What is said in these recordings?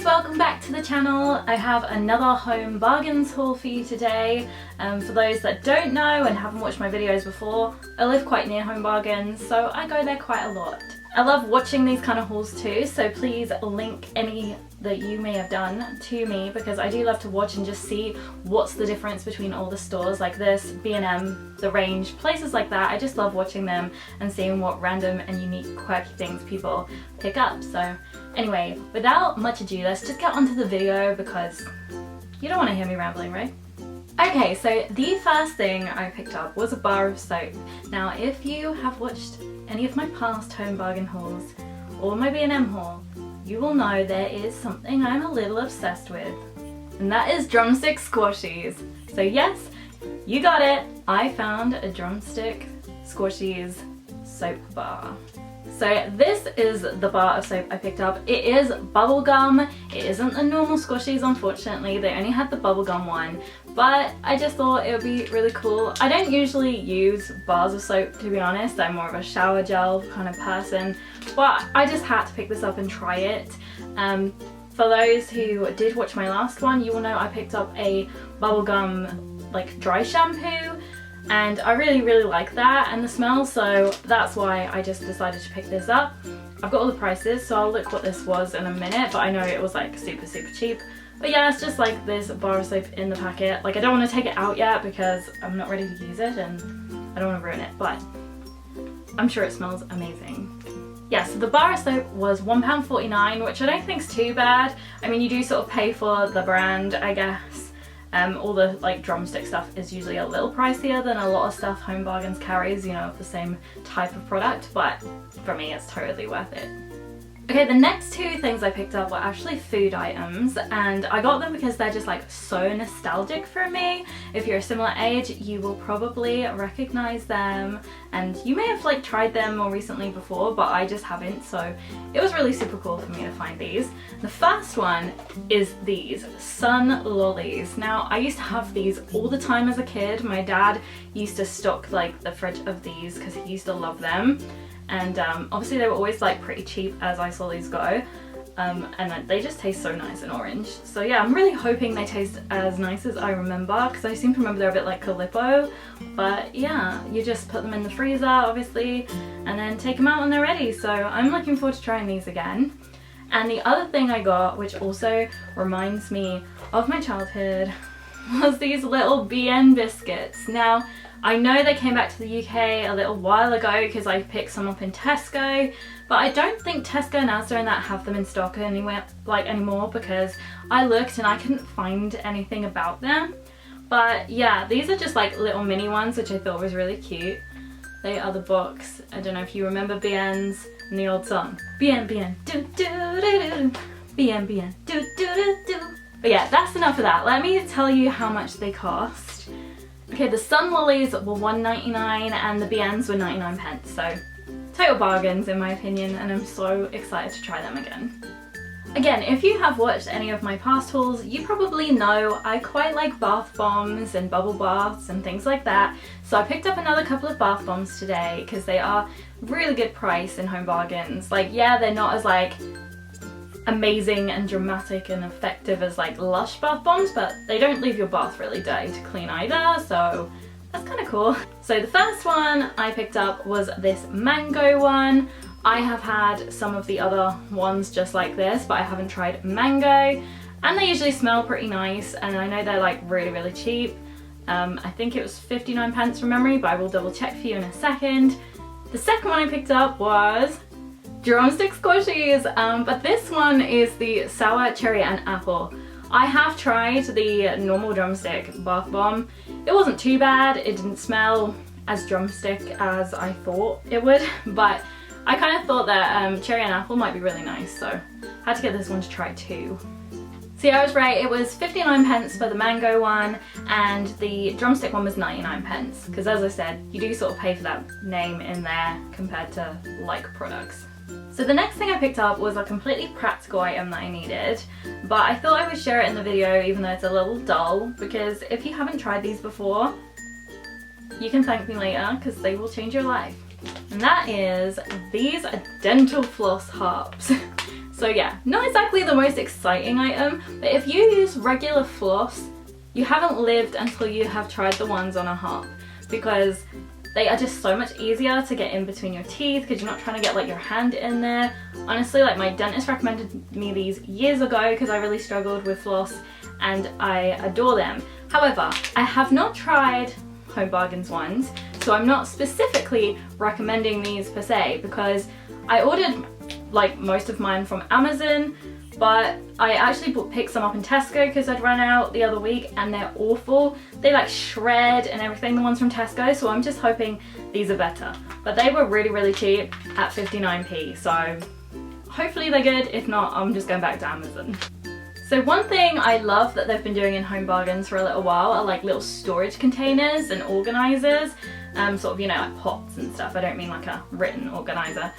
guys, welcome back to the channel. I have another home bargains haul for you today. For those that don't know and haven't watched my videos before, I live quite near Home Bargains, so I go there quite a lot. I love watching these kind of hauls too, so please link any that you may have done to me because I do love to watch and just see what's the difference between all the stores like this, B&M, The Range, places like that. I just love watching them and seeing what random and unique quirky things people pick up. So anyway, without much ado, let's just get onto the video because you don't want to hear me rambling, right? Okay, so the first thing I picked up was a bar of soap. Now if you have watched any of my past home bargain hauls or my B&M haul, you will know there is something I'm a little obsessed with, and that is drumstick squashies. So yes, you got it, I found a drumstick squashies soap bar. So this is the bar of soap I picked up. It is bubblegum. It isn't the normal squashies, unfortunately. They only had the bubblegum one, but I just thought it would be really cool. I don't usually use bars of soap, to be honest. I'm more of a shower gel kind of person, but I just had to pick this up and try it. For those who did watch my last one, you will know I picked up a bubblegum like dry shampoo, and I really like that and the smell, so that's why I just decided to pick this up. I've got all the prices, so I'll look what this was in a minute, but I know it was like super cheap. But yeah, it's just like this bar of soap in the packet. Like I don't want to take it out yet because I'm not ready to use it and I don't want to ruin it, but I'm sure it smells amazing. Yeah, so the bar of soap was £1.49, which I don't think is too bad. I mean, you do sort of pay for the brand, I guess. All the like drumstick stuff is usually a little pricier than a lot of stuff Home Bargains carries, you know, of the same type of product, but for me it's totally worth it. Okay, the next two things I picked up were actually food items, and I got them because they're just like so nostalgic for me. If you're a similar age, you will probably recognize them, and you may have like tried them more recently before, but I just haven't, so it was really super cool for me to find these. The first one is these Sun Lollies. Now I used to have these all the time as a kid. My dad used to stock like the fridge of these because he used to love them. And obviously they were always like pretty cheap as I saw these go, and they just taste so nice and orange. So yeah, I'm really hoping they taste as nice as I remember, because I seem to remember they're a bit like Calippo. But yeah, you just put them in the freezer obviously and then take them out when they're ready. So I'm looking forward to trying these again. And the other thing I got, which also reminds me of my childhood, was these little BN biscuits. Now I know they came back to the UK a little while ago because I picked some up in Tesco, but I don't think Tesco and Asda and that have them in stock anywhere like anymore, because I looked and I couldn't find anything about them. But yeah, these are just like little mini ones, which I thought was really cute. They are the box. I don't know if you remember BN's and the old song. BN BN do do do do. BN BN do do do do. But yeah, that's enough of that. Let me tell you how much they cost. Okay, the Sun Lollies were $1.99 and the BNs were 99 pence, so total bargains in my opinion, and I'm so excited to try them again. Again, if you have watched any of my past hauls, you probably know I quite like bath bombs and bubble baths and things like that, so I picked up another couple of bath bombs today because they are really good price in Home Bargains. Like yeah, they're not as like amazing and dramatic and effective as like Lush bath bombs, but they don't leave your bath really dirty to clean either, so that's kind of cool. So the first one I picked up was this mango one. I have had some of the other ones just like this, but I haven't tried mango, and they usually smell pretty nice, and I know they're like really cheap. I think it was 59 pence from memory, but I will double check for you in a second. The second one I picked up was drumstick squashies, but this one is the sour cherry and apple. I have tried the normal drumstick bath bomb. It wasn't too bad. It didn't smell as drumstick as I thought it would, but I kind of thought that cherry and apple might be really nice, so I had to get this one to try too. See, I was right, it was 59 pence for the mango one, and the drumstick one was 99 pence, because as I said, you do sort of pay for that name in there compared to like products. So the next thing I picked up was a completely practical item that I needed, but I thought I would share it in the video even though it's a little dull, because if you haven't tried these before, you can thank me later because they will change your life. And that is these dental floss harps. So yeah, not exactly the most exciting item, but if you use regular floss, you haven't lived until you have tried the ones on a harp, because they are just so much easier to get in between your teeth because you're not trying to get like your hand in there. Honestly, like my dentist recommended me these years ago because I really struggled with floss, and I adore them. However, I have not tried Home Bargains ones, so I'm not specifically recommending these per se, because I ordered like most of mine from Amazon, but I actually picked some up in Tesco because I'd run out the other week, and they're awful. They like shred and everything, the ones from Tesco, so I'm just hoping these are better. But they were really cheap at 59p, so hopefully they're good. If not, I'm just going back to Amazon. So one thing I love that they've been doing in Home Bargains for a little while are like little storage containers and organisers, sort of, you know, like pots and stuff. I don't mean like a written organiser.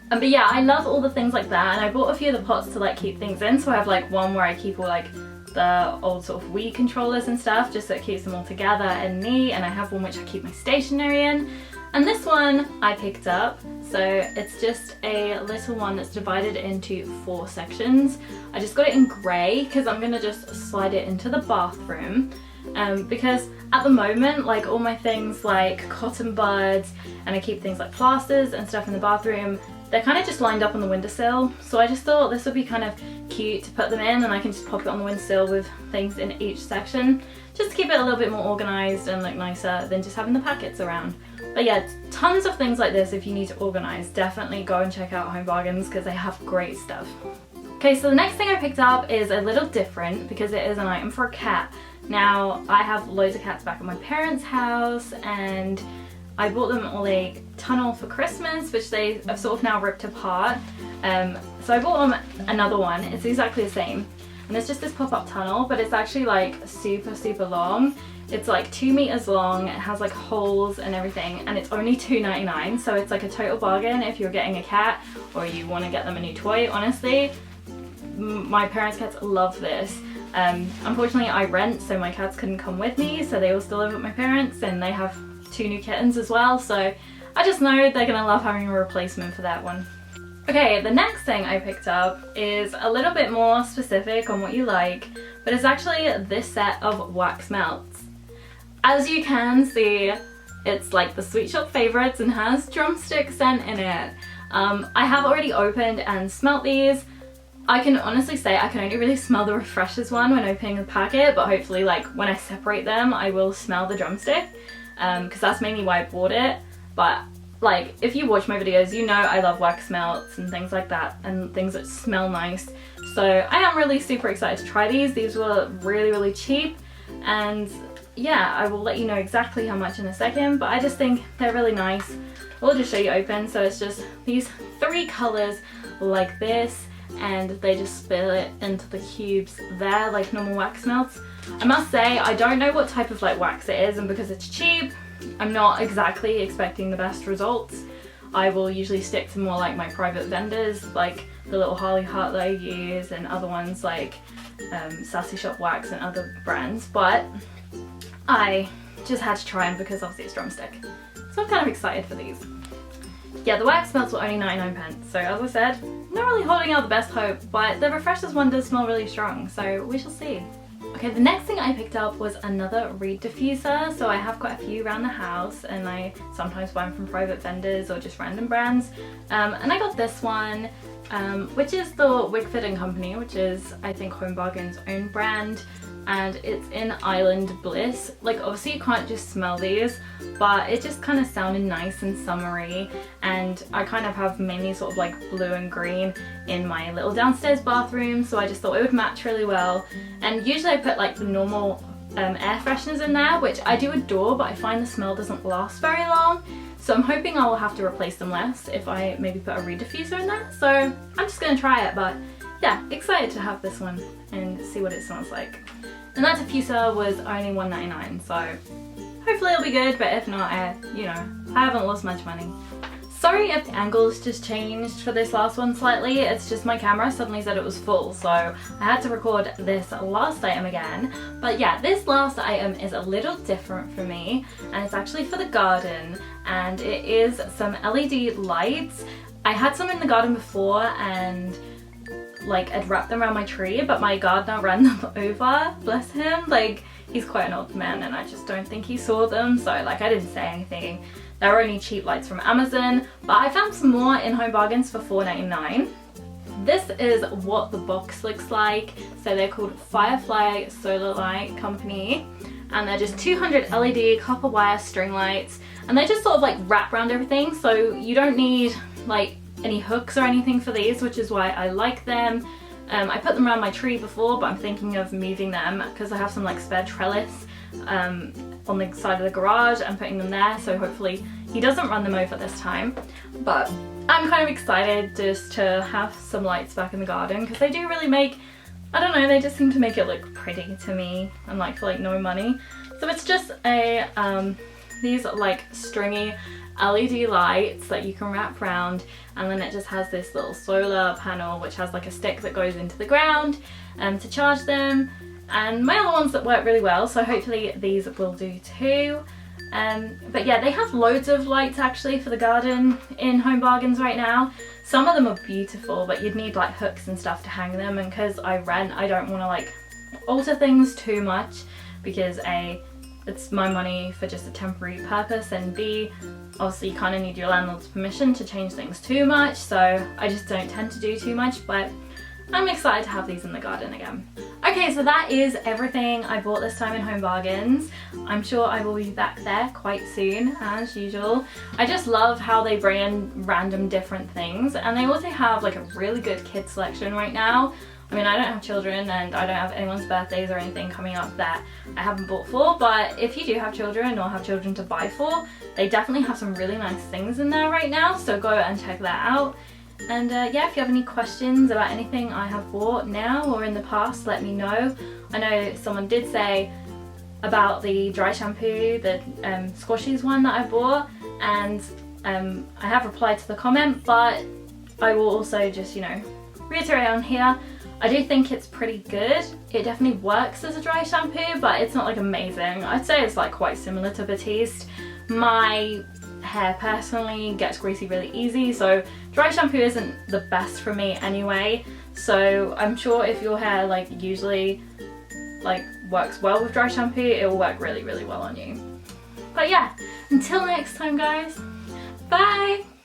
But yeah, I love all the things like that, and I bought a few of the pots to like keep things in. So I have like one where I keep all like the old sort of Wii controllers and stuff, just so it keeps them all together and neat, and I have one which I keep my stationery in. And this one I picked up, so it's just a little one that's divided into 4 sections. I just got it in grey because I'm gonna just slide it into the bathroom. Because at the moment, like all my things like cotton buds, and I keep things like plasters and stuff in the bathroom, they're kind of just lined up on the windowsill. So I just thought this would be kind of cute to put them in, and I can just pop it on the windowsill with things in each section, just to keep it a little bit more organised and look nicer than just having the packets around. But yeah, tons of things like this if you need to organise. Definitely go and check out Home Bargains because they have great stuff. Okay, so the next thing I picked up is a little different because it is an item for a cat. Now, I have loads of cats back at my parents' house, and I bought them all a tunnel for Christmas, which they have sort of now ripped apart. So I bought them another one. It's exactly the same. And it's just this pop-up tunnel, but it's actually like super long. It's like 2 meters long, it has like holes and everything, and it's only $2.99, so it's like a total bargain if you're getting a cat or you want to get them a new toy. Honestly, my parents' cats love this. Unfortunately I rent, so my cats couldn't come with me, so they all still live with my parents, and they have 2 new kittens as well, so I just know they're gonna love having a replacement for that one. Okay, the next thing I picked up is a little bit more specific on what you like, but it's actually this set of wax melts. As you can see, it's like the Sweet Shop favourites and has drumstick scent in it. I have already opened and smelt these. I can honestly say I can only really smell the Refreshers one when opening the packet, but hopefully like when I separate them I will smell the drumstick, because that's mainly why I bought it. But like, if you watch my videos, you know I love wax melts and things like that, and things that smell nice. So I am really super excited to try these. These were really cheap, and yeah, I will let you know exactly how much in a second, but I just think they're really nice. I'll just show you open. So it's just these 3 colours like this, and they just spill it into the cubes there like normal wax melts. I must say, I don't know what type of like wax it is, and because it's cheap, I'm not exactly expecting the best results. I will usually stick to more like my private vendors, like the little Harley Heart that I use, and other ones like Sassy Shop Wax and other brands, but I just had to try them because obviously it's drumstick. So I'm kind of excited for these. Yeah, the wax melts were only 99p, so as I said, not really holding out the best hope, but the Refreshers one does smell really strong, so we shall see. Okay, the next thing I picked up was another reed diffuser. So I have quite a few around the house, and I sometimes buy them from private vendors or just random brands. And I got this one, which is the Wickford & Company, which is I think Home Bargains' own brand, and it's in Island Bliss. Like obviously you can't just smell these, but it just kind of sounded nice and summery, and I kind of have mainly sort of like blue and green in my little downstairs bathroom, so I just thought it would match really well. And usually I put like the normal air fresheners in there, which I do adore, but I find the smell doesn't last very long, so I'm hoping I will have to replace them less if I maybe put a reed diffuser in there. So I'm just gonna try it, but yeah, excited to have this one and see what it smells like. And that diffuser was only $1.99, so hopefully it'll be good, but if not, you know, I haven't lost much money. Sorry if the angles just changed for this last one slightly, it's just my camera suddenly said it was full, so I had to record this last item again. But yeah, this last item is a little different for me, and it's actually for the garden, and it is some LED lights. I had some in the garden before, and like I'd wrap them around my tree, but my gardener ran them over, bless him. Like, he's quite an old man and I just don't think he saw them, so like I didn't say anything. They were only cheap lights from Amazon, but I found some more in Home Bargains for $4.99. This is what the box looks like. So they're called Firefly Solar Light Company, and they're just 200 LED copper wire string lights, and they just sort of like wrap around everything, so you don't need like any hooks or anything for these, which is why I like them. I put them around my tree before, but I'm thinking of moving them because I have some like spare trellis on the side of the garage and putting them there, so hopefully he doesn't run them over this time. But I'm kind of excited just to have some lights back in the garden because they do really make, I don't know, they just seem to make it look pretty to me and like for like no money. So it's just a these like stringy LED lights that you can wrap around, and then it just has this little solar panel which has like a stick that goes into the ground to charge them, and my other ones that work really well, so hopefully these will do too. But yeah, they have loads of lights actually for the garden in Home Bargains right now. Some of them are beautiful, but you'd need like hooks and stuff to hang them, and because I rent, I don't want to like alter things too much because A, it's my money for just a temporary purpose, and B, obviously you kind of need your landlord's permission to change things too much, so I just don't tend to do too much, but I'm excited to have these in the garden again. Okay, so that is everything I bought this time in Home Bargains. I'm sure I will be back there quite soon, as usual. I just love how they bring in random different things, and they also have like a really good kid selection right now. I mean, I don't have children and I don't have anyone's birthdays or anything coming up that I haven't bought for, but if you do have children or have children to buy for, they definitely have some really nice things in there right now, so go and check that out. And yeah, if you have any questions about anything I have bought now or in the past, let me know. I know someone did say about the dry shampoo, the Squashies one that I bought, and I have replied to the comment, but I will also just, you know, reiterate on here, I do think it's pretty good. It definitely works as a dry shampoo, but it's not like amazing. I'd say it's like quite similar to Batiste. My hair personally gets greasy really easy, so dry shampoo isn't the best for me anyway. So I'm sure if your hair like usually like works well with dry shampoo, it will work really, really well on you. But yeah, until next time guys, bye!